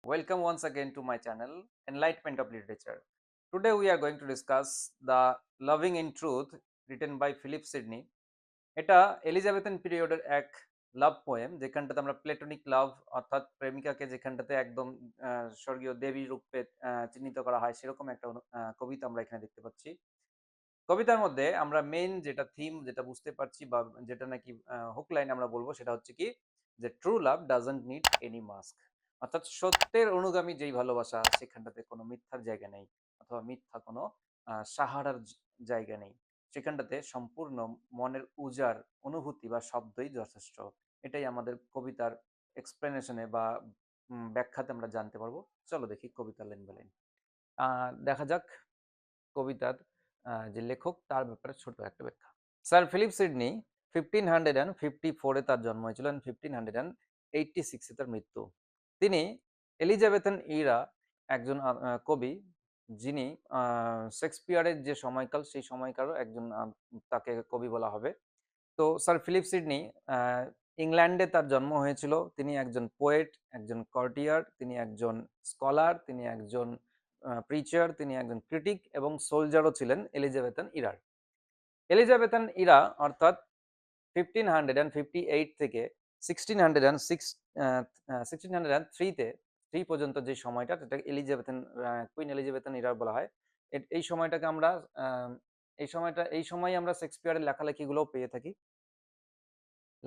Welcome once again to my channel, Enlightenment of Literature. Today we are going to discuss The Loving in Truth, written by Philip Sidney. এটা Elizabethan পিরিয়ডের এক লাভ poem, যেখানটাতে আমরা platonic লাভ অর্থাৎ প্রেমিকাকে যেখানটাতে একদম স্বর্গীয় দেবী রূপে চিহ্নিত করা হয়, সেরকম একটা কবিতা আমরা এখানে দেখতে পাচ্ছি। কবিতার মধ্যে আমরা মেইন যেটা থিম যেটা বুঝতে পারছি বা যেটা নাকি হুক লাইন আমরা বলবো, সেটা হচ্ছে কি যে true love doesn't need any mask, অর্থাৎ সত্যের অনুগামী যেই ভালোবাসা, সেখানটাতে কোনো মিথ্যার জায়গা নেই অথবা মিথ্যা কোনো সাহারার জায়গা নেই। সেখানটাতে সম্পূর্ণ মনের উজাড় অনুভূতি বা শব্দই যথেষ্ট। এটাই আমাদের কবিতার এক্সপ্লেনেশনে বা ব্যাখ্যাতে আমরা জানতে পারবো। চলো দেখি কবিতা লাইন বাই লাইন। দেখা যাক কবিতার যে লেখক তার ব্যাপারে ছোট একটা ব্যাখ্যা। স্যার ফিলিপ সিডনি 1554-এ তার জন্ম হয়েছিল, 1586-এ তার মৃত্যু। তিনি এলিজাবেথান ইরা একজন কবি, যিনি শেক্সপিয়ারের যে সময়কাল, সেই সময়কারও একজন, তাকে কবি বলা হবে। তো স্যার ফিলিপ সিডনি ইংল্যান্ডে তার জন্ম হয়েছিল। তিনি একজন পোয়েট, একজন কর্টিয়ার, তিনি একজন স্কলার, তিনি একজন প্রিচার, তিনি একজন ক্রিটিক এবং সোলজারও ছিলেন এলিজাবেথান ইরার। এলিজাবেথান ইরা অর্থাৎ 1558 থেকে 1603-তে পর্যন্ত যে সময়টা, সেটা এলিজাবেথান কুইন এলিজাবেথান ইরা বলা হয়। এই সময়টাকে আমরা এই সময় আমরা শেক্সপিয়ারের লেখালেখিগুলো পেয়ে থাকি।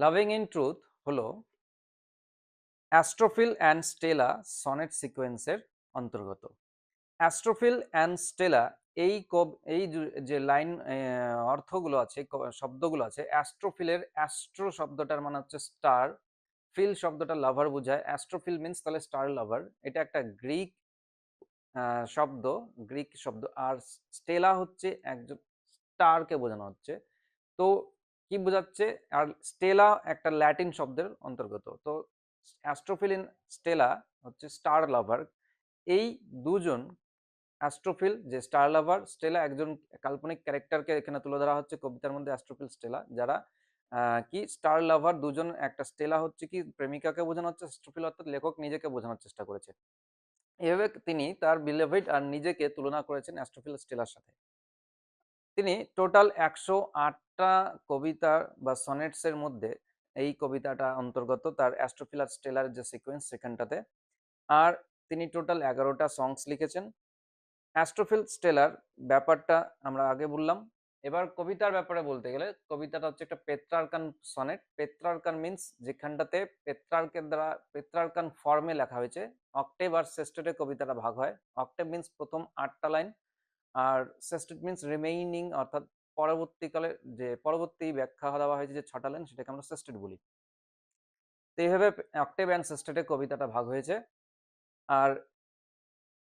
লাভিং ইন ট্রুথ হলো অ্যাস্ট্রোফিল অ্যান্ড স্টেলা সনেট সিকোয়েন্সের অন্তর্গত। অ্যাস্ট্রোফিল অ্যান্ড স্টেলা এই যে লাইন অর্থগুলো আছে, শব্দগুলো আছে, অ্যাস্ট্রোফিলের অ্যাস্ট্রো শব্দটার মানে হচ্ছে স্টার, ফিল শব্দটা লাভার বোঝায়, অ্যাস্ট্রোফিল মিন্স তাহলে স্টার লাভার। এটা একটা শব্দ, গ্রিক শব্দ। আর স্টেলা হচ্ছে একজন স্টারকে বোঝানো হচ্ছে। তো কি বোঝাচ্ছে? আর স্টেলা একটা ল্যাটিন শব্দের অন্তর্গত। তো অ্যাস্ট্রোফিল স্টেলা হচ্ছে স্টার লাভার। এই দুজন অ্যাস্ট্রোফিল যে স্টার লাভার, স্টেলা একজন কাল্পনিক ক্যারেক্টারকে এখানে তুলে ধরা হচ্ছে কবিতার মধ্যে, অ্যাস্ট্রোফিল স্টেলা, যারা কি স্টার লাভার দুজন। একটা স্টেলা হচ্ছে কি প্রেমিকাকে বোঝানো হচ্ছে, অ্যাস্ট্রোফিল অর্থাৎ লেখক নিজেকে বোঝানোর চেষ্টা করেছে। এভাবে তিনি তার বিলেভেড আর নিজেকে তুলনা করেছেন অ্যাস্ট্রোফিল স্টেলার সাথে। তিনি টোটাল ১০৮টা কবিতা বা সনেটস এর মধ্যে এই কবিতাটা অন্তর্গত, তার অ্যাস্ট্রোফিল আর স্টেলার যে সিকোয়েন্স সেখানটাতে। আর তিনি টোটাল ১১টা সংস লিখেছেন। অ্যাস্ট্রোফিল স্টেলার ব্যাপারটা আমরা আগে বললাম। এবার কবিতার ব্যাপারে বলতে গেলে, কবিতাটা হচ্ছে একটা পেত্রার্কান সনেট। পেত্রার্কান মিন্স যেখানটাতে পেত্রার্কের দ্বারা পেত্রার্কান ফর্মে লেখা হয়েছে। অক্টেভ আর সেস্টেটে কবিতাটা ভাগ হয়। অক্টেভ মিন্স প্রথম ৮টা লাইন, আর সেস্টেট মিন্স রিমেইনিং, অর্থাৎ পরবর্তীকালে যে পরবর্তী ব্যাখ্যা দেওয়া হয়েছে যে ৬টা লাইন, সেটাকে আমরা সেস্টেট বলি। তো এইভাবে অক্টেভ অ্যান্ড সেস্টেটে কবিতাটা ভাগ হয়েছে। আর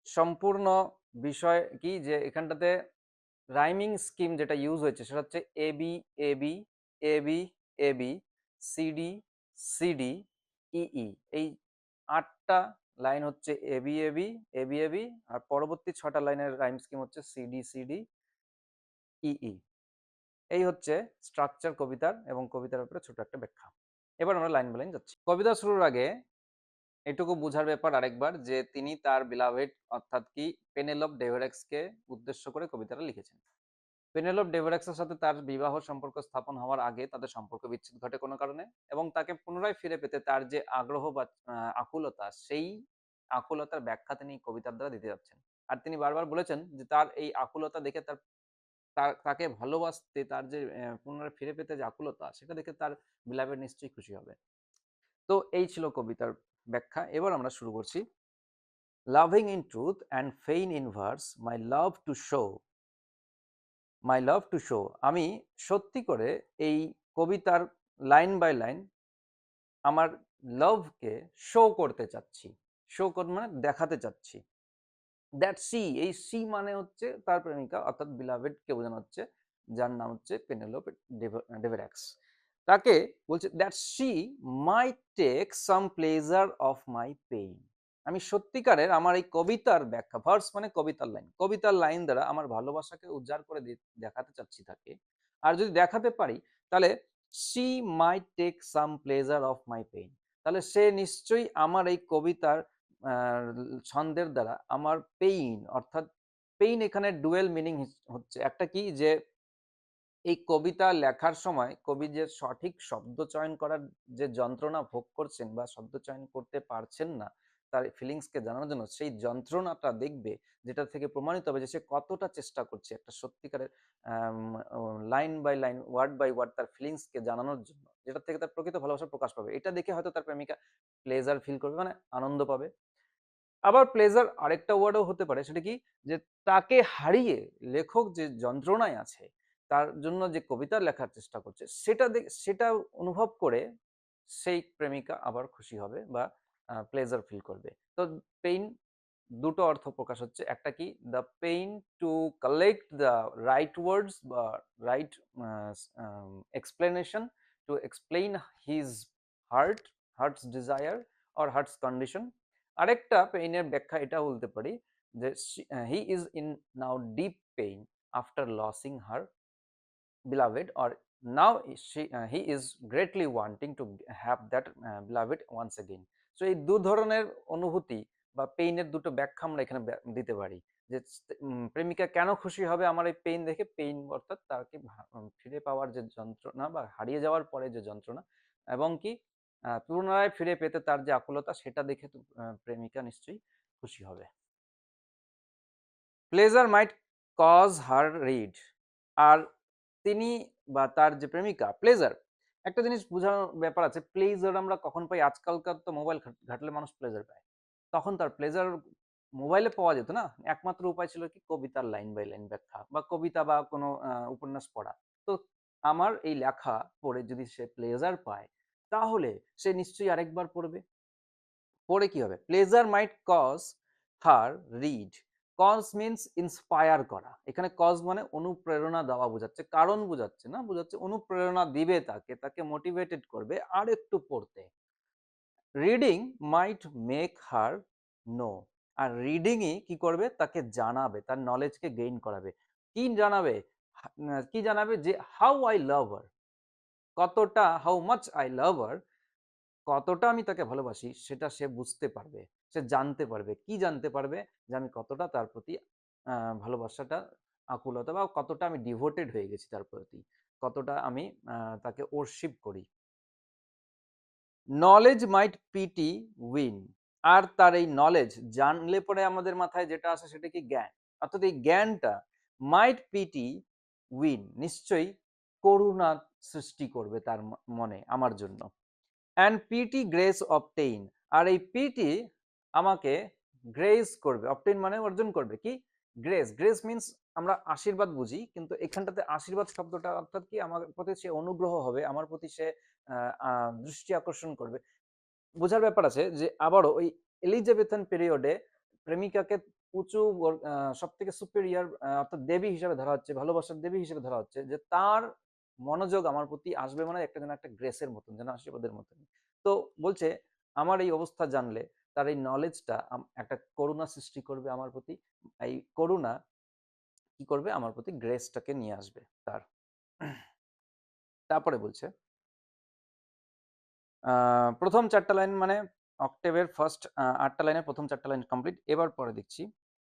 সম্পূর্ণ বিষয় কি যে এখানটাতে রাইমিং স্কিম যেটা ইউজ হয়েছে, সেটা হচ্ছে A B A B A B A B C D C D E E. এই ৮টা লাইন হচ্ছে এবি এবি এবি এবি, আর পরবর্তী ৬টা লাইনের রাইম স্কিম হচ্ছে সিডি সিডি ইই। এই হচ্ছে স্ট্রাকচার কবিতার, এবং কবিতার ব্যাপারে ছোট একটা ব্যাখ্যা। এবার আমরা লাইন বাই লাইন যাচ্ছি। কবিতা শুরুর আগে এটুকু বোঝার ব্যাপার আরেকবার, যে তিনি তার বিলাভেড অর্থাৎ কি পেনেলপ ডেভেরেক্সকে উদ্দেশ্য করে কবিতাটা লিখেছেন। পেনেলপ ডেভেরেক্সের সাথে তার বিবাহ সম্পর্ক স্থাপন হওয়ার আগে তাদের সম্পর্ক বিচ্ছেদ ঘটে কোনো কারণে, এবং তাকে পুনরায় ফিরে পেতে তার যে আগ্রহ বা আকুলতা, সেই আকুলতার ব্যাখ্যা তিনি কবিতার দ্বারা দিতে যাচ্ছেন। আর তিনি বারবার বলেছেন যে তার এই আকুলতা দেখে তাকে ভালোবাসতে, তার যে পুনরায় ফিরে পেতে যে আকুলতা, সেটা দেখে তার বিলাভেড নিশ্চয়ই খুশি হবে। তো এই ছিল কবিতার ব্যাখ্যা। এবার আমরা শুরু করছি। Loving in truth and fain in verse, my love to show. আমি সত্যি করে এই কবিতার লাইন বাই লাইন আমার লাভকে শো করতে চাচ্ছি। শো মানে দেখাতে চাচ্ছি। দ্যাট সি, এই সি মানে হচ্ছে তার প্রেমিকা অর্থাৎ বিলাভেড কে বোঝানো হচ্ছে, যার নাম হচ্ছে পেনেলোপে ডেভেরাক্স। তাকে বলছে that she might take some pleasure of my pain. আমি সত্যিকারের আমার এই কবিতার ব্যাখ্যা, ভার্স মানে কবিতার লাইন, কবিতার লাইন দ্বারা আমার ভালোবাসাকে উজাড় করে দেখাতে চাচ্ছি তাকে। আর যদি দেখাতে পারি, তাহলে she might take some pleasure of my pain, তাহলে সে নিশ্চয়ই আমার এই কবিতার ছন্দের দ্বারা আমার পেইন, অর্থাৎ পেইন এখানে ডুয়েল মিনিং হচ্ছে। একটা কি যে এই কবিতা লেখার সময় কবি যে সঠিক শব্দ চয়ন করার যে যন্ত্রণা ভোগ করছেন বা শব্দ চয়ন করতে পারছেন না তার ফিলিংসকে জানানোর জন্য, সেই যন্ত্রণাটা দেখবে, যেটা থেকে প্রমাণিত হবে যে সে কতটা চেষ্টা করছে একটা সত্যিকারের line by line, word by word তার ফিলিংসকে জানানোর জন্য, যেটা থেকে তার প্রকৃত ভালোবাসা প্রকাশ পাবে। এটা দেখে হয়তো তার প্রেমিকা প্লেজার ফিল করবে, মানে আনন্দ পাবে। আবার প্লেজার আরেকটা ওয়ার্ডও হতে পারে, সেটা কি যে তাকে হারিয়ে লেখক যে যন্ত্রণায় আছে, তার জন্য যে কবিতা লেখার চেষ্টা করছে, সেটা অনুভব করে সেই প্রেমিকা আবার খুশি হবে বা প্লেজার ফিল করবে। তো পেইন দুটো অর্থ প্রকাশ হচ্ছে। একটা কি the pain to collect the right words বা right explanation to explain his heart, heart's desire or heart's condition. আরেকটা পেইনের ব্যাখ্যা এটা বলতে পারি যে he is in now deep pain after losing her beloved, or now he is greatly wanting to have that beloved once again. So এই দু ধরনের অনুভূতি বা পেইনের দুটো ব্যাখ্যা আমরা এখানে দিতে পারি যে প্রেমিকা কেন খুশি হবে আমার এই পেইন দেখে। পেইন অর্থাৎ তাকে ফিরে পাওয়ার যে যন্ত্রণা বা হারিয়ে যাওয়ার পরে যে যন্ত্রণা, এবং কি পুনরায় ফিরে পেতে তার যে আকুলতা, সেটা দেখে তো প্রেমিকা নিশ্চয়ই খুশি হবে। Pleasure might cause her read, আর তিনি বা তার যে প্রেমিকা প্লেজার, একটা জিনিস বোঝানোর ব্যাপার আছে, প্লেজার আমরা কখন পাই? আজকালকার তো মোবাইল ঘাটলে মানুষ প্লেজার পায়। তখন তার প্লেজার মোবাইলে পাওয়া যেত না। একমাত্র উপায় ছিল কি কবিতার লাইন বাই লাইন ব্যাখ্যা বা কবিতা বা কোনো উপন্যাস পড়া। তো আমার এই লেখা পড়ে যদি সে প্লেজার পায়, তাহলে সে নিশ্চয়ই আরেকবার পড়বে। পড়ে কি হবে? Pleasure might cause her read. Cause means inspire করা। এখানে কজ মানে অনুপ্রেরণা দেওয়া বোঝাচ্ছে, কারণ বোঝাচ্ছে না, বোঝাচ্ছে অনুপ্রেরণা দিবে তাকে, তাকে মোটিভেটেড করবে আর একটু পড়তে। Reading might make her no, আর রিডিংই কি করবে? তাকে জানাবে, তার নলেজকে গেইন করাবে। কি জানাবে? কি জানাবে? যে হাউ আই লাভ হার, কতটা, হাউ মাচ আই লাভ হার, কতটা আমি তাকে ভালোবাসি সেটা সে বুঝতে পারবে, সে জানতে পারবে। কি জানতে পারবে? যে আমি কতটা তার প্রতি ভালোবাসাটা, আকুলতা বা কতটা আমি ডিভোটেড হয়ে গেছি তার প্রতি, কতটা আমি তাকে ওরশিপ করি। নলেজ মাইট পিটি উইন, আর তার এই নলেজ জানলে পরে আমাদের মাথায় যেটা আসে সেটা কি? জ্ঞান। অর্থাৎ এই জ্ঞানটা মাইট পিটি উইন, নিশ্চয়ই করুণা সৃষ্টি করবে তার মনে আমার জন্য। অ্যান্ড পিটি গ্রেস অবটেইন, আর এই পিটি আমাকে গ্রেস করবে, অবটেইন মানে অর্জন করবে কি? গ্রেস। গ্রেস মিন্স আমরা আশীর্বাদ বুঝি, কিন্তু এখানটাতে আশীর্বাদ শব্দটা অর্থাৎ কি আমার প্রতি সে অনুগ্রহ হবে, আমার প্রতি সে দৃষ্টি আকর্ষণ করবে। বোঝার ব্যাপার আছে যে আবারও ওই এলিজাবেথান পিরিয়ডে প্রেমিকাকে উঁচু সব থেকে সুপেরিয়ার অর্থাৎ দেবী হিসেবে ধরা হচ্ছে, ভালোবাসার দেবী হিসেবে ধরা হচ্ছে, যে তার মনোযোগ আমার প্রতি আসবে মানে একটা যেন একটা গ্রেসের মতন, যেন আশীর্বাদের মতন। তো বলছে আমার এই অবস্থা জানলে তার এই নলেজটা একটা করুণা সৃষ্টি করবে আমার প্রতি। এই করুণা কি করবে? আমার প্রতি গ্রেসটাকে নিয়ে আসবে তার। তারপরে বলছে প্রথম ৪ টা লাইন মানে অক্টেভের ফার্স্ট ৮ টা লাইনের প্রথম ৪ টা লাইন কমপ্লিট। এবার পরে দেখছি।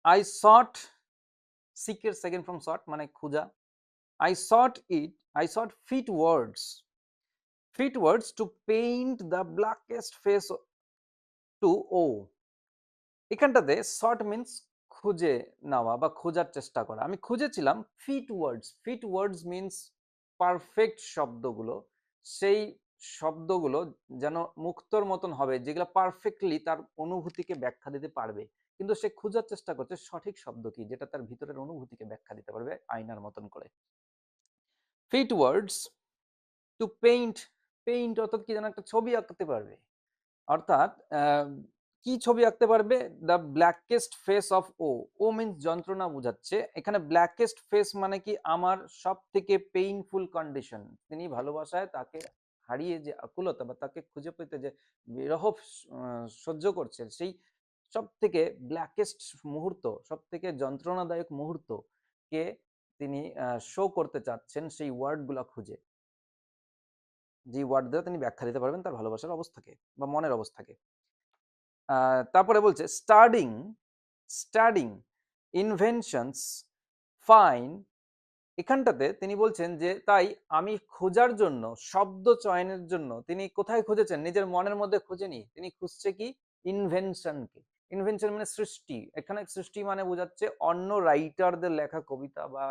I sought, seek এর সেকেন্ড ফর্ম sought মানে খুঁজা। I sought fit words to paint the blackest face to O. এখানটাতে শর্ট মিন্স খুঁজে নেওয়া বা খোঁজার চেষ্টা করা। আমি খুঁজেছিলাম ফিট ওয়ার্ডস মিন্স পারফেক্ট শব্দগুলো, সেই শব্দগুলো যেন মুক্তোর মতন হবে, যেগুলো পারফেক্টলি তার অনুভূতিকে ব্যাখ্যা দিতে পারবে। কিন্তু সে খোঁজার চেষ্টা করছে সঠিক শব্দ কি, যেটা তার ভিতরের অনুভূতিকে ব্যাখ্যা দিতে পারবে আয়নার মতন করে। Fit words to paint, paint অর্থাৎ কি যেন একটা ছবি আঁকতে পারবে। অর্থাৎ কি ছবি আঁকতে পারবে? The blackest face of woe. Woe means যন্ত্রণা বোঝাচ্ছে। এখানে ব্ল্যাকেস্ট ফেস মানে কি? আমার সব থেকে পেইনফুল কন্ডিশন। তিনি ভালোবাসায় তাকে হারিয়ে যে আকুলতা বা তাকে খুঁজে পেতে যে বিরহ সহ্য করছেন, সেই সব থেকে ব্ল্যাকেস্ট মুহূর্ত, সব থেকে যন্ত্রণাদায়ক মুহূর্ত কে তিনি শো করতে চাচ্ছেন সেই ওয়ার্ডগুলা খুঁজে, যে ওয়ার্ড দ্বারা তিনি ব্যাখ্যা দিতে পারবেন তার ভালোবাসার অবস্থাকে বা মনের অবস্থাকে। তারপরে বলছে স্টাডিং স্টাডিং ইনভেনশনস ফাইন। এখানটাতে তিনি বলছেন যে তাই আমি খোঁজার জন্য, শব্দ চয়নের জন্য তিনি কোথায় খুঁজেছেন? নিজের মনের মধ্যে খুঁজেনি। তিনি খুঁজছে কি? ইনভেনশনকে। ইনভেনশন মানে সৃষ্টি। এখানে সৃষ্টি মানে বোঝাচ্ছে অন্য রাইটারদের লেখা কবিতা বা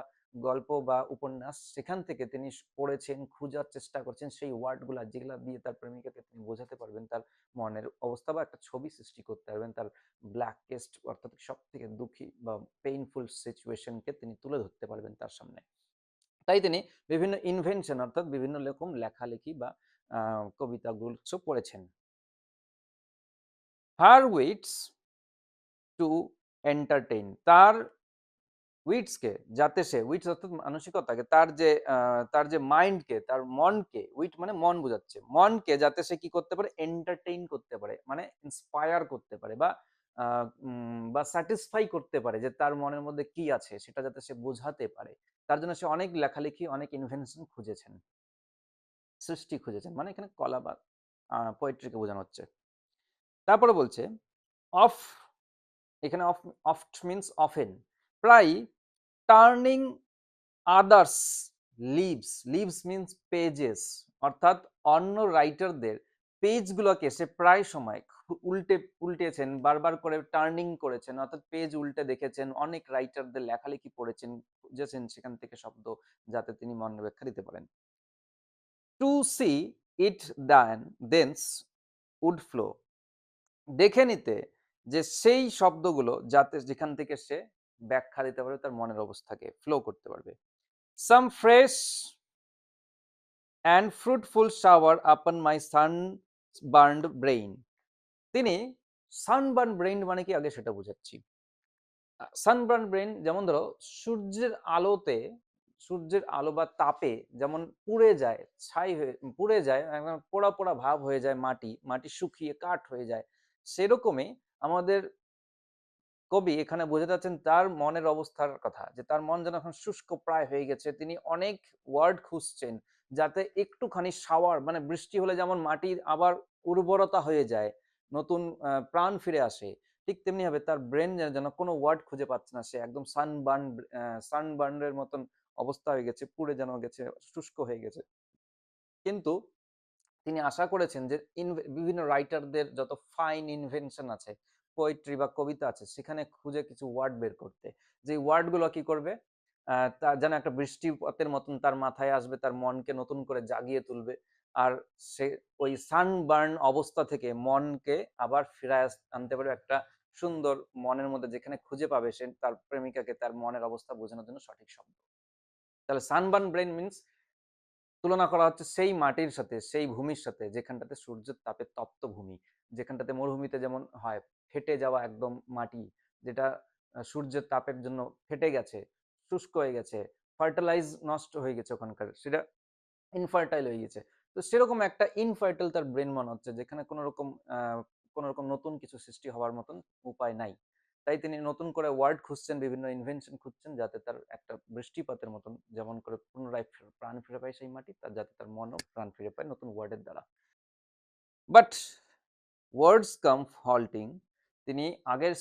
গল্প বা উপন্যাস, সেখান থেকে তিনি পড়েছেন, খোঁজার চেষ্টা করছেন সেই ওয়ার্ড গুলা, যেগুলা দিয়ে তার প্রেমিকাকে তিনি বোঝাতে পারবেন তার মনের অবস্থা বা একটা ছবি সৃষ্টি করতে পারবেন তার ব্ল্যাকেস্ট অর্থাৎ সবথেকে দুঃখী বা পেইনফুল সিচুয়েশনকে তিনি তুলে ধরতে পারবেন তার সামনে। তাই তিনি বিভিন্ন ইনভেনশন অর্থাৎ বিভিন্ন রকম লেখালেখি বা কবিতাগুলো পড়েছেন। হার উইটস টু এন্টারটেইন, তার উইটসকে, যাতে সে উইটস অর্থাৎ মানসিকতাকে, তার যে মাইন্ডকে, তার মনকে, উইট মানে মন বোঝাচ্ছে, মনকে যাতে সে কি করতে পারে? এন্টারটেইন করতে পারে, মানে ইন্সপায়ার করতে পারে বা স্যাটিসফাই করতে পারে যে তার মনের মধ্যে কি আছে সেটা যাতে সে বোঝাতে পারে। তার জন্য সে অনেক লেখালেখি, অনেক ইনভেনশন খুঁজেছেন, সৃষ্টি খুঁজেছেন, মানে এখানে কলা বা পোয়েট্রিকে বোঝানো হচ্ছে। তারপরে বলছে অফ, এখানে অফ, অফট মিনস অফেন, প্রায় turning others leaves, leaves means pages, অর্থাৎ অন্য রাইটারদের পেজগুলোকে সে প্রায় সময় উল্টেছেন, বারবার করে টার্নিং করেছেন, অর্থাৎ পেজ উল্টে দেখেছেন, অনেক রাইটারদের লেখালেখি পড়েছেন, খুঁজেছেন সেখান থেকে শব্দ যাতে তিনি মনে ব্যাখ্যা দিতে পারেন। To see it thence would flow, দেখে নিতে যে সেই শব্দগুলো যাতে যেখান থেকে সে ব্যাখ্যা দিতে পারবে তার মনের অবস্থাকে, ফ্লো করতে পারবে। Some fresh and fruitful shower আপন মাই সানবার্নড ব্রেইন, তিনি সানবার্ন ব্রেইন মানে কি আগে সেটা বুঝাচ্ছি। সানবার্ন ব্রেইন যেমন ধরো সূর্যের আলোতে, সূর্যের আলো বা তাপে যেমন পুড়ে যায়, ছাই হয়ে পুড়ে যায়, একদম পোড়া পোড়া ভাব হয়ে যায়, মাটি মাটি শুকিয়ে কাঠ হয়ে যায়, সেরকমই আমাদের কবি এখানে বোঝাতে চাচ্ছেন তার মনের অবস্থার কথা, যে তার মন যেন এখন শুষ্ক প্রায় হয়ে গেছে, তিনি অনেক ওয়ার্ড খুঁজছেন যাতে একটুখানি শাওয়ার মানে বৃষ্টি হলে যেমন মাটির আবার উর্বরতা হয়ে যায়, নতুন প্রাণ ফিরে আসে, ঠিক তেমনি হবে তার ব্রেন যেন কোনো ওয়ার্ড খুঁজে পাচ্ছে না, সে একদম সানবার্নের মতন অবস্থা হয়ে গেছে, পুড়ে যেন গেছে, শুষ্ক হয়ে গেছে। কিন্তু তিনি আশা করেছেন যে বিভিন্ন রাইটারদের যত ফাইন ইনভেনশন আছে, পোয়েট্রি বা কবিতা আছে, সেখানে খুঁজে কিছু ওয়ার্ড বের করতে, যে ওয়ার্ডগুলো কি করবে, তার যেন একটা বৃষ্টিপাতের মতন তার মাথায় আসবে, তার মনকে নতুন করে জাগিয়ে তুলবে, আর সে ওই সানবার্ন অবস্থা থেকে মনকে আবার ফিরায় আনতে পারবে একটা সুন্দর মনের মধ্যে, যেখানে খুঁজে পাবে সে তার প্রেমিকাকে, তার মনের অবস্থা বোঝানোর জন্য সঠিক শব্দ। তাহলে সানবার্ন ব্রেন মিন্স তুলনা করা হচ্ছে সেই মাটির সাথে, সেই ভূমির সাথে যেখানটাতে সূর্যের তাপে তপ্ত ভূমি, যেখানটাতে মরুভূমিতে যেমন হয় ফেটে যাওয়া একদম মাটি, যেটা সূর্যের তাপের জন্য ফেটে গেছে, শুষ্ক হয়ে গেছে, ফার্টিলাইজ নষ্ট হয়ে গেছে ওখানকার, সেটা ইনফার্টাইল হয়ে গেছে। তো সেরকম একটা ইনফার্টাইল তার ব্রেন মনে হচ্ছে, যেখানে কোনো রকম নতুন কিছু সৃষ্টি হওয়ার মতন উপায় নাই। তাই তিনি নতুন করে ওয়ার্ড খুঁজছেন, বিভিন্ন ইনভেনশন খুঁজছেন, যাতে তার একটা বৃষ্টিপাতের মতন যেমন করে পুনরায় প্রাণ ফিরে পায় সেই মাটি, তার যাতে তার মনও প্রাণ ফিরে পায় নতুন ওয়ার্ডের দ্বারা। বাট ওয়ার্ডস কাম হল্টিং, তিনি আগের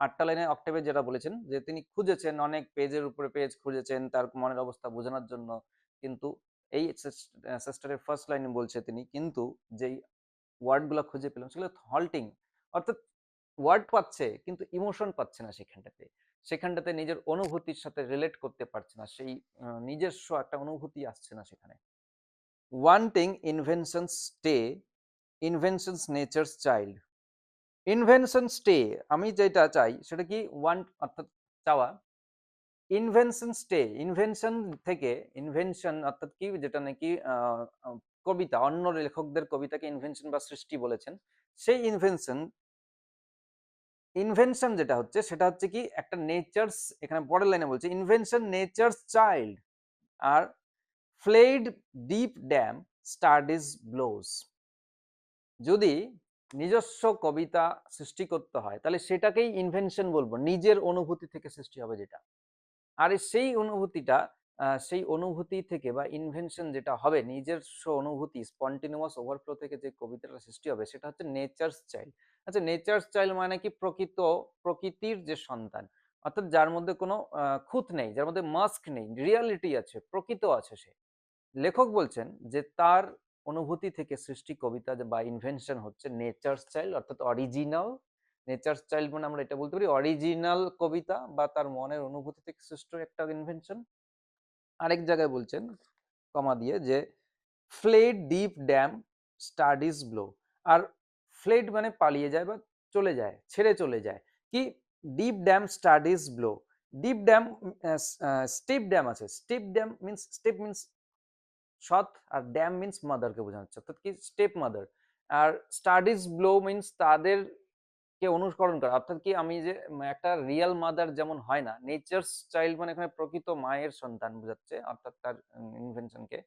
৮টা লাইনে অক্টেভে যেটা বলেছেন যে তিনি খুঁজেছেন, অনেক পেজের উপরে পেজ খুঁজেছেন তার মনের অবস্থা বোঝানোর জন্য, কিন্তু এই সিস্টারের ফার্স্ট লাইনে বলছে তিনি, কিন্তু যেই ওয়ার্ড গুলা খুঁজে পেলাম সেগুলো হল্টিং, অর্থাৎ ওয়ার্ড পাচ্ছে কিন্তু ইমোশন পাচ্ছে না সেখানটাতে, সেখানটাতে নিজের অনুভূতির সাথে রিলেট করতে পারছে না, সেই নিজস্ব একটা অনুভূতি আসছে না সেখানে। Wanting invention stay, inventions nature's child, invention stay, আমি যেটা চাই সেটা কি ওয়ান অর্থাৎ চাওয়া, ইনভেনশন স্টে, ইনভেনশন থেকে, ইনভেনশন অর্থাৎ কি, যেটা নাকি কবিতা, অন্য লেখকদের কবিতাকে ইনভেনশন বা সৃষ্টি বলেছেন, সেই ইনভেনশন, ইনভেনশন যেটা হচ্ছে সেটা হচ্ছে কি একটা নেচার্স, এখানে পরের লাইনে বলছে ইনভেনশন নেচার্স চাইল্ড, আর fled step dame study's blows, যদি নিজস্ব কবিতা সৃষ্টি করতে হয় তাহলে সেটাকেই ইনভেনশন বলবো, নিজের অনুভূতি থেকে সৃষ্টি হবে যেটা, আর সেই অনুভূতিটা সেই অনুভূতি থেকে বা ইনভেনশন যেটা হবে, নিজস্ব অনুভূতি স্পন্টিনিউয়াস ওভারফ্লো থেকে যে কবিতাটা সৃষ্টি হবে সেটা হচ্ছে নেচারস চাইল্ড। আচ্ছা, নেচারস চাইল্ড মানে কি? প্রকৃতির যে সন্তান, অর্থাৎ যার মধ্যে কোনো খুঁত নেই, যার মধ্যে মাস্ক নেই, রিয়ালিটি আছে, প্রকৃত আছে সে। লেখক বলছেন যে তার অনুভূতি থেকে সৃষ্টি কবিতা বা ইনভেনশন হচ্ছে নেচারস চাইল্ড, অর্থাৎ অরিজিনাল। নেচারস চাইল্ড মানে আমরা এটা বলতে পারি অরিজিনাল কবিতা বা তার মনের অনুভূতি থেকে সৃষ্ট একটা ইনভেনশন। আরেক জায়গায় বলছেন কমা দিয়ে যে fled step dame studies blow. আর ফ্লেড মানে পালিয়ে যায় বা চলে যায়, ছেড়ে চলে যায়। কি? Deep dame studies blow. Deep dame, step dame আছে। স্টেপ মিনস সৎ, আর ড্যাম মিনস মাদারকে বোঝানো হচ্ছে, অর্থাৎ কি স্টেপ মাদার। আর স্টাডিজ ব্লো মিনস তাদের কে অনুকরণ করা, অর্থাৎ কি আমি যে একটা রিয়েল মাদার যেমন হয় না, নেচারস চাইল্ড মানে এখানে প্রকৃত মায়ের সন্তান বোঝাচ্ছে, অর্থাৎ তার ইনভেনশনকে।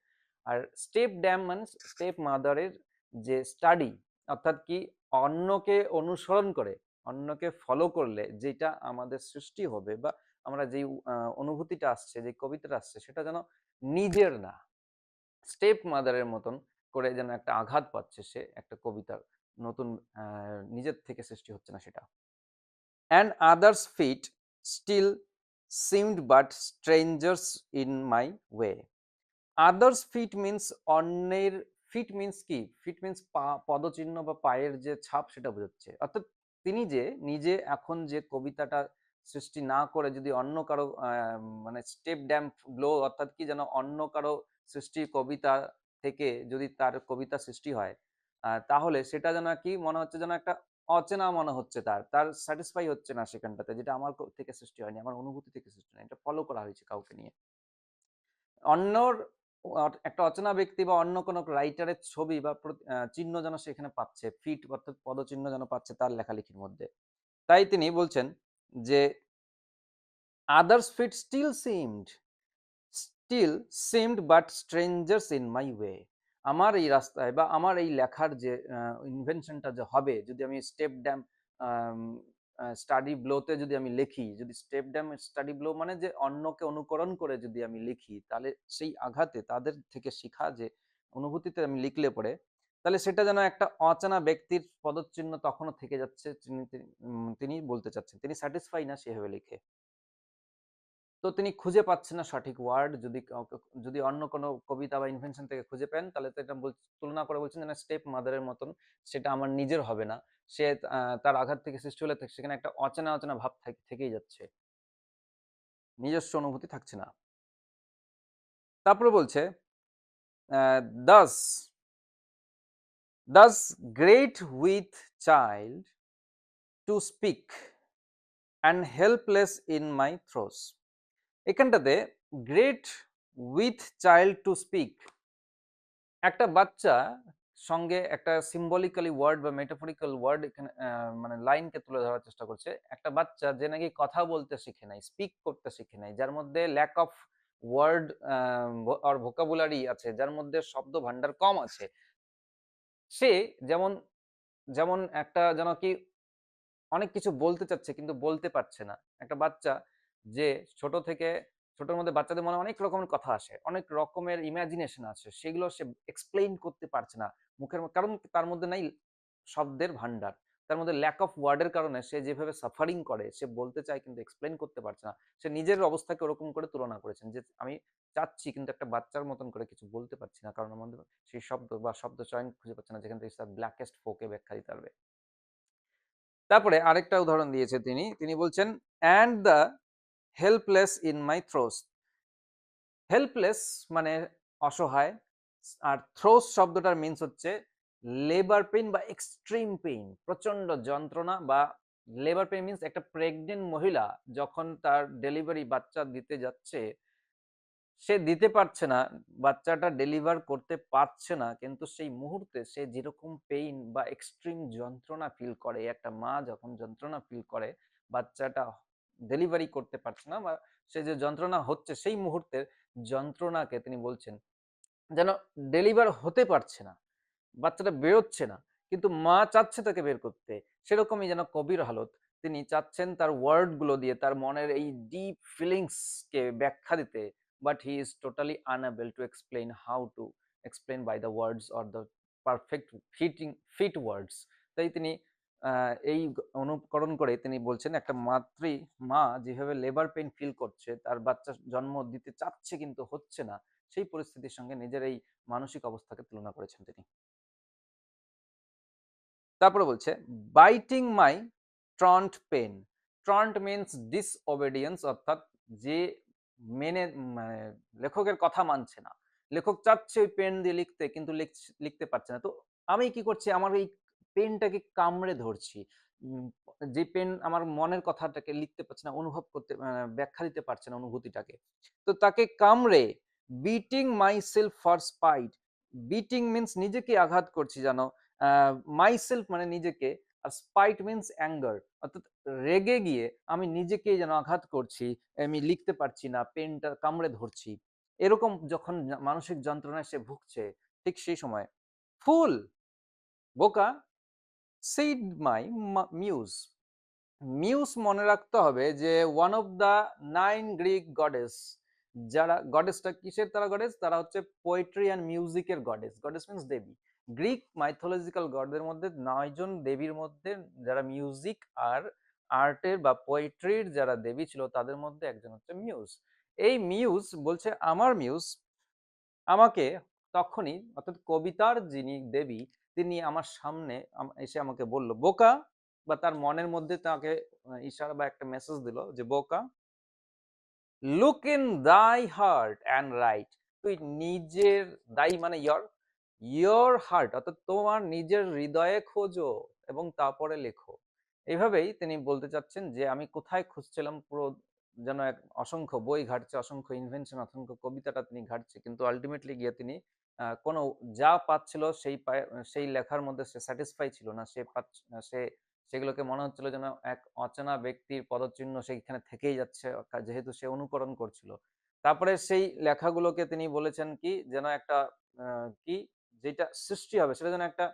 আর স্টেপ ড্যাম মানে স্টেপ মাদারের যে স্টাডি, অর্থাৎ কি অন্যকে অনুসরণ করে, অন্যকে ফলো করলে যেটা আমাদের সৃষ্টি হবে বা আমরা যেই অনুভূতিটা আসছে, যে কবিতাটা আসছে, সেটা যেন নিজের না, স্টেপ মাদারের মতন করে যেন একটা আঘাত পাচ্ছে সে একটা কবিতার নতুন, নিজের থেকে সৃষ্টি হচ্ছে না সেটা। And others' feet still seemed but strangers in my way. Others feet means অন্যের, ফিট মিন্স কি? ফিট মিন্স পা, পদচিহ্ন বা পায়ের যে ছাপ সেটা বোঝাচ্ছে। অর্থাৎ তিনি যে নিজে এখন যে কবিতাটা সৃষ্টি না করে যদি অন্য কারো মানে স্টেপ ড্যাম্প ব্লো, অর্থাৎ কি যেন অন্য কারো সৃষ্টি কবিতা থেকে যদি তার কবিতা সৃষ্টি হয়, তাহলে সেটা যেন কি মনে হচ্ছে, যেন একটা অচেনা মনে হচ্ছে, তার স্যাটিসফাই হচ্ছে না সেখানটাতে, যেটা আমার থেকে সৃষ্টি হয়নি, আমার অনুভূতি থেকে সৃষ্টি হয়নি, এটা ফলো করা হয়েছে কাউকে নিয়ে। অন্যর একটা অচেনা ব্যক্তি বা অন্য কোনো রাইটারের ছবি বা চিহ্ন যেন সেখানে পাচ্ছে, ফিট অর্থাৎ পদচিহ্ন যেন পাচ্ছে তার লেখালেখির মধ্যে। তাই তিনি বলছেন যে others fit still seemed but strangers in my way. আমার এই রাস্তায় বা আমার এই লেখার যে ইনভেনশনটা যে হবে, যদি আমি স্টেপ ড্যাম স্টাডি ব্লোতে যদি আমি লিখি, যদি স্টেপ ড্যাম স্টাডি ব্লো মানে যে অন্যকে অনুকরণ করে যদি আমি লিখি, তাহলে সেই আঘাতে তাদের থেকে শিখা যে অনুভূতিতে আমি লিখলে পরে, তাহলে সেটা যেন একটা অচেনা ব্যক্তির পদচিহ্ন তখনও থেকে যাচ্ছে। তিনি বলতে চাচ্ছেন তিনি স্যাটিসফাই না সেভাবে লিখে। তো তিনি খুঁজে পাচ্ছেন না সঠিক ওয়ার্ড। যদি অন্য কোনো কবিতা বা ইনভেনশন থেকে খুঁজে পেন, তাহলে তো এটা তুলনা করে বলছেন যে না, স্টেপ মাদারের মতন সেটা আমার নিজের হবে না। সে তার আঘাত থেকে সৃষ্টি হলে সেখানে একটা অচেনা অচেনা ভাব থেকেই যাচ্ছে, নিজস্ব অনুভূতি থাকছে না। তারপরে বলছে thus thus great with child to speak and helpless in my throes. এখানটাতে great with child to speak, একটা বাচ্চা সঙ্গে একটা সিম্বলিক্যালি ওয়ার্ড বা মেটাফরিক্যাল ওয়ার্ড এখানে মানে লাইনকে তুলে ধরার চেষ্টা করছে। একটা বাচ্চা যে নাকি কথা বলতে শিখে নাই, স্পিক করতে শিখে নাই, যার মধ্যে lack of word or vocabulary আছে, যার মধ্যে শব্দ ভান্ডার কম আছে, সে যেমন যেমন একটা যেন কি অনেক কিছু বলতে চাচ্ছে কিন্তু বলতে পারছে না। একটা বাচ্চা যে ছোট থেকে, ছোটর মধ্যে বাচ্চাদের মনে অনেক রকমের কথা আসে, অনেক রকমের ইমাজিনেশন আছে, সেগুলো সে এক্সপ্লেইন করতে পারছে না মুখের কারণ তার মধ্যে নাই শব্দের ভান্ডার। তার মধ্যে ল্যাক অফ ওয়ার্ডের কারণে সে যেভাবে সাফারিং করে, সে বলতে চায় কিন্তু এক্সপ্লেইন করতে পারছে না। সে নিজের অবস্থাকে ওরকম করে তুলনা করেছেন যে আমি চাচ্ছি কিন্তু একটা বাচ্চার মতন করে কিছু বলতে পারছি না, কারণ আমার মধ্যে সেই শব্দ বা শব্দ চয়ন খুঁজে পাচ্ছে না যেখান থেকে তার ব্ল্যাকেস্ট ফোকে ব্যাখ্যা দিতে পারবে। তারপরে আরেকটা উদাহরণ দিয়েছে তিনি বলছেন and the helpless in my throes. Helpless মানে অসহায়, আর থ্রোস শব্দটার মিন্স হচ্ছে লেবার পেইন বা এক্সট্রিম পেইন, প্রচন্ড যন্ত্রণা। বা লেবার পেইন মিন্স একটা প্রেগনেন্ট মহিলা যখন তার ডেলিভারি বাচ্চা দিতে যাচ্ছে, সে দিতে পারছে না, বাচ্চাটা ডেলিভার করতে পারছে না, কিন্তু সেই মুহূর্তে সে যেরকম পেইন বা এক্সট্রিম যন্ত্রণা ফিল করে, একটা মা যখন যন্ত্রণা ফিল করে বাচ্চাটা ডেলিভারি করতে পারছে না বা সে যে যন্ত্রণা হচ্ছে সেই মুহূর্তের যন্ত্রণাকে তিনি বলছেন যেন ডেলিভার হতে পারছে না, বাচ্চাটা বেরোচ্ছে না, কিন্তু মা চাচ্ছে তাকে বের করতে। সেরকমই যেন কবির হালত, তিনি চাচ্ছেন তার ওয়ার্ড গুলো দিয়ে তার মনের এই ডিপ ফিলিংস কে ব্যাখ্যা দিতে, but he is totally unable to explain how to explain by the words or the perfect fit words. তাই তিনি এই অনুকরণ করে তিনি বলছেন একটা মা যেভাবে লেবার পেইন ফিল করছে, তার বাচ্চা জন্ম দিতে চাচ্ছে কিন্তু হচ্ছে না, সেই পরিস্থিতির সঙ্গে নিজের এই মানসিক অবস্থাকে তুলনা করেছেন তিনি। তারপরে বলছে বাইটিং মাই ট্রন্ট পেন। ট্রন্ট মিনস ডিসওবেডিয়েন্স, অর্থাৎ যে মেনে মানে লেখকের কথা মানছে না। লেখক চাচ্ছে ওই পেন দিয়ে লিখতে কিন্তু লিখতে পারছে না। তো আমি কি করছি, আমার এই পেনটাকে কামড়ে ধরছি। উম যে পেন আমার মনের কথাটাকে লিখতে পারছে না, অনুভব করতে ব্যাখ্যা দিতে পারছে না অনুভূতিটাকে। তো তাকে কামড়ে beating myself for spite. Beating means নিজেকে আঘাত করছি জানো। মাইসেলফ মানে নিজেকে, আর স্পাইট মিনস অ্যাঙ্গার, অর্থাৎ রেগে গিয়ে আমি নিজেকেই যেন আঘাত করছি, আমি লিখতে পারছি না, পেনটা কামড়ে ধরছি। এরকম যখন মানসিক যন্ত্রণায় সে ভুগছে, ঠিক সেই সময় ফুল, বোকা, সেইড মাই মিউজ। মিউস মনে রাখতে হবে যে one of the 9 Greek goddess. যারা গডেসটা কিসের, তারা গডেস, তারা হচ্ছে পোয়েট্রি অ্যান্ড মিউজিকের গডেস। গডেস মিন্স দেবী। গ্রিক মাইথোলজিক্যাল গডদের মধ্যে 9 জন দেবীর মধ্যে যারা মিউজিক আর আর্টের বা পোয়েট্রির যারা দেবী ছিল, তাদের মধ্যে একজন হচ্ছে মিউজ। এই মিউজ বলছে আমার মিউজ আমাকে তখনই, অর্থাৎ কবিতার যিনি দেবী, তিনি আমার সামনে এসে আমাকে বলল বোকা, বা তার মনের মধ্যে তাকে ইশারা বা একটা মেসেজ দিল যে বোকা, লুক ইন দাই হার্ট অ্যান্ড রাইট। তুই নিজের, দাই মানে ইয়োর হার্ট, অর্থাৎ তোমার নিজের হৃদয়ে খোঁজো এবং তারপরে লেখো। এইভাবেই তিনি বলতে চাচ্ছেন যে আমি কোথায় খুঁজছিলাম, পুরো যেন এক অসংখ্য বই ঘাটছে, অসংখ্য ইনভেনশন, অসংখ্য কবিতাটা তিনি ঘাটছে, কিন্তু আলটিমেটলি গিয়ে তিনি কোনো যা পাচ্ছিল সেই লেখার মধ্যে সে স্যাটিসফাই ছিল না। সে সেগুলোকে মনে হচ্ছিল যেন এক অচেনা ব্যক্তির পদচিহ্ন সেইখানে থেকেই যাচ্ছে, যেহেতু সে অনুকরণ করছিল। তারপরে সেই লেখাগুলোকে তিনি বলেছেন কি যেন একটা কি যেটা সৃষ্টি হবে সেটা যেন একটা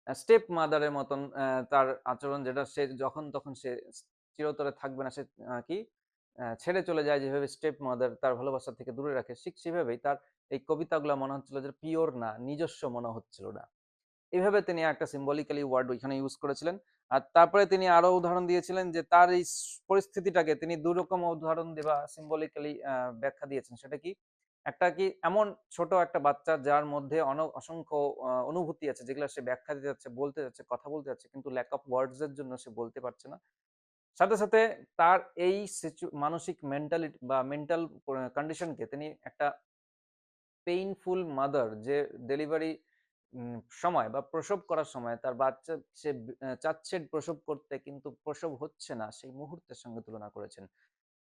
স্টেপ মাদারের মতন তার আচরণ, যেটা সে যখন তখন সে চিরতরে থাকবে না, সে কি ছেড়ে চলে যায়, যেভাবে স্টেপ মাদার তার ভালোবাসা থেকে দূরে রাখে, ঠিক সেভাবেই তার এই কবিতাগুলো মনে হচ্ছিল যে পিওর না, নিজস্ব মনে হচ্ছিল না। এভাবে তিনি একটা সিম্বলিক্যালি ওয়ার্ড ওইখানে ইউজ করেছিলেন। আর তারপরে তিনি আরো উদাহরণ দিয়েছিলেন যে তার এই পরিস্থিতিটাকে তিনি ২ রকম উদাহরণ বা সিম্বলিক্যালি ব্যাখ্যা দিয়েছেন। সেটা কি? একটা কি এমন ছোট একটা বাচ্চা যার মধ্যে অসংখ্য অনুভূতি আছে, যেগুলা সে ব্যাখ্যা দিতে যাচ্ছে, বলতে যাচ্ছে, কথা বলতে যাচ্ছে, কিন্তু ল্যাক অফ ওয়ার্ডস এর জন্য সে বলতে পারছে না। সাথে, সাথে তার এই মানসিক মেন্টালিটি বা মেন্টাল কন্ডিশনকে তিনি একটা পেইনফুল মাদার, যে ডেলিভারি সময় বা প্রসব করার সময় তার বাচ্চা সে চাচ্ছে প্রসব করতে কিন্তু প্রসব হচ্ছে না, সেই মুহূর্তের সঙ্গে তুলনা করেছেন।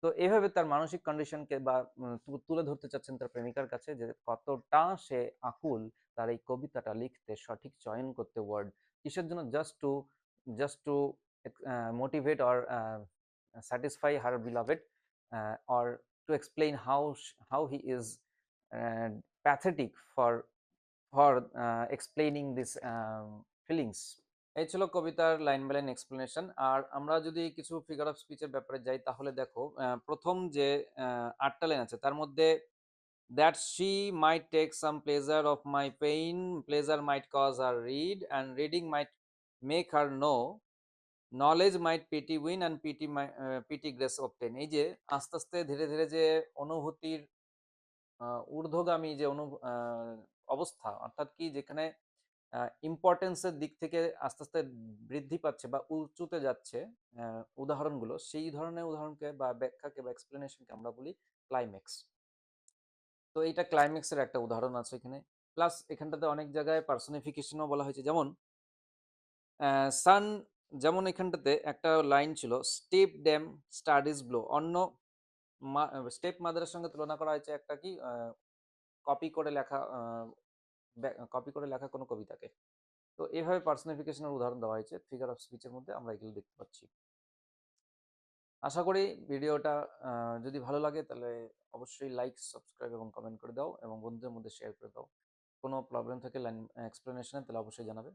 তো এভাবে তার মানসিক কন্ডিশনকে বা তুলে ধরতে চাচ্ছেন তার প্রেমিকার কাছে যে কতটা সে আকুল তার এই কবিতাটা লিখতে, সঠিক চয়ন করতে ওয়ার্ড। কিসের জন্য? Just two motivate or satisfy her beloved, or to explain how he is pathetic for explaining this feelings. এই ছিল কবিতার লাইন বাই লাইন এক্সপ্লেনেশন। আর আমরা যদি কিছু ফিগার অফ স্পিচের ব্যাপারে যাই, তাহলে দেখো প্রথম যে ৮টা লাইন আছে তার মধ্যে that she might take some pleasure of my pain, pleasure might cause her read and reading might make her know, knowledge might pity win and pity grace obtain. এই যে আস্তে আস্তে ধীরে ধীরে যে অনুভূতির ঊর্ধ্বগামী যে অবস্থা, অর্থাৎ কি যেখানে ইম্পর্টেন্সের দিক থেকে আস্তে আস্তে বৃদ্ধি পাচ্ছে বা উঁচুতে যাচ্ছে উদাহরণগুলো, সেই ধরনের উদাহরণকে বা ব্যাখ্যাকে বা এক্সপ্লেনেশনকে আমরা বলি ক্লাইম্যাক্স। তো এইটা ক্লাইম্যাক্সের একটা উদাহরণ আছে এখানে। প্লাস এখানটাতে অনেক জায়গায় পার্সোনিফিকেশনও বলা হয়েছে, যেমন সান, যেমন এখানটাতে একটা লাইন ছিল স্টেপ ড্যাম স্টাডিজ ব্লো, অন্য স্টেপ মাদারের সঙ্গে তুলনা করা হয়েছে একটা কি কপি করে লেখা কোনো কবিতাকে। তো এভাবে পার্সোনিফিকেশনের উদাহরণ দেওয়া হয়েছে ফিগার অফ স্পিচের মধ্যে, আমরা এগুলো দেখতে পাচ্ছি। আশা করি ভিডিওটা যদি ভালো লাগে তাহলে অবশ্যই লাইক, সাবস্ক্রাইব এবং কমেন্ট করে দাও এবং বন্ধুদের মধ্যে শেয়ার করে দাও। কোনো প্রবলেম থাকলে লাইন এক্সপ্লেনেশনে তাহলে অবশ্যই জানাবে।